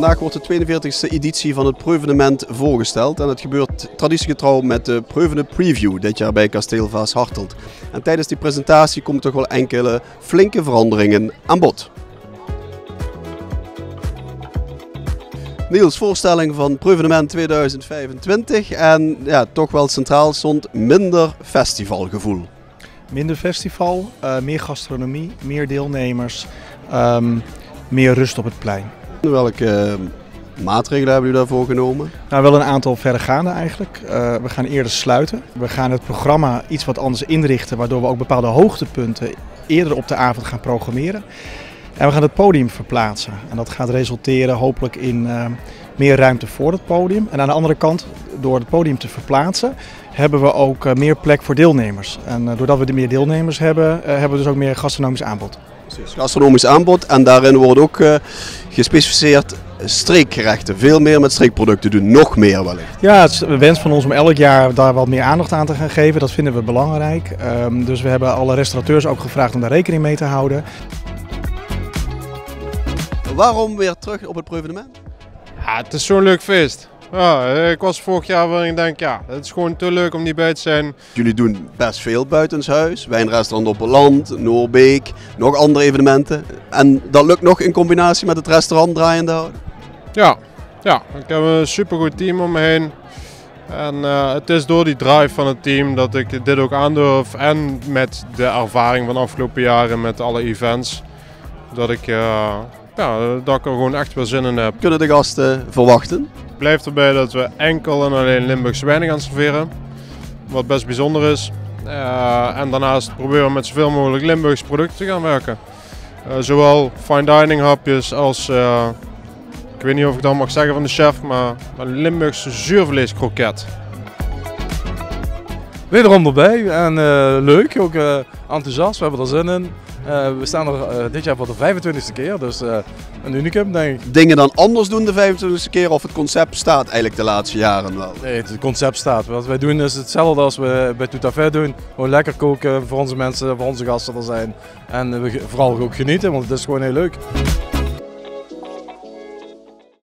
Vandaag wordt de 42e editie van het Proevenement voorgesteld en het gebeurt traditiegetrouw met de Proevene Preview dit jaar bij Kasteel Vaas-Hartelt. En tijdens die presentatie komen toch wel enkele flinke veranderingen aan bod. Niels, voorstelling van Proevenement 2025 en ja, toch wel centraal stond minder festivalgevoel. Minder festival, meer gastronomie, meer deelnemers, meer rust op het plein. Welke maatregelen hebben jullie daarvoor genomen? Nou, wel een aantal verregaande eigenlijk. We gaan eerder sluiten. We gaan het programma iets wat anders inrichten, waardoor we ook bepaalde hoogtepunten eerder op de avond gaan programmeren. En we gaan het podium verplaatsen. En dat gaat resulteren hopelijk in meer ruimte voor het podium. En aan de andere kant, door het podium te verplaatsen, hebben we ook meer plek voor deelnemers. En doordat we meer deelnemers hebben, hebben we dus ook meer gastronomisch aanbod. Precies, gastronomisch aanbod en daarin worden ook gespecificeerd streekgerechten. Veel meer met streekproducten doen, nog meer wellicht. Ja, het is een wens van ons om elk jaar daar wat meer aandacht aan te gaan geven. Dat vinden we belangrijk. Dus we hebben alle restaurateurs ook gevraagd om daar rekening mee te houden. Waarom weer terug op het Proevenement? Ja, het is zo'n leuk feest. Ja, ik was vorig jaar waarin ik denk, ja, het is gewoon te leuk om niet bij te zijn. Jullie doen best veel buitenshuis, wijnrestaurant op het land, Noorbeek, nog andere evenementen. En dat lukt nog in combinatie met het restaurant draaiende houden? Ja, ik heb een supergoed team om me heen. En het is door die drive van het team dat ik dit ook aandurf. En met de ervaring van de afgelopen jaren met alle events. Dat ik er gewoon echt wel zin in heb. Kunnen de gasten verwachten? Het blijft erbij dat we enkel en alleen Limburgse wijnen gaan serveren. Wat best bijzonder is. En daarnaast proberen we met zoveel mogelijk Limburgse producten te gaan werken. Zowel fine dining hapjes als, ik weet niet of ik dat mag zeggen van de chef, maar een Limburgse zuurvleeskroket. Wederom erbij en leuk, ook enthousiast, we hebben er zin in. We staan er dit jaar voor de 25e keer, dus een unicum denk ik. Dingen dan anders doen de 25e keer of het concept staat eigenlijk de laatste jaren wel? Nee, het concept staat. Wat wij doen is hetzelfde als we bij Tout à Fait doen. Gewoon lekker koken voor onze mensen, voor onze gasten er zijn. En we vooral ook genieten, want het is gewoon heel leuk.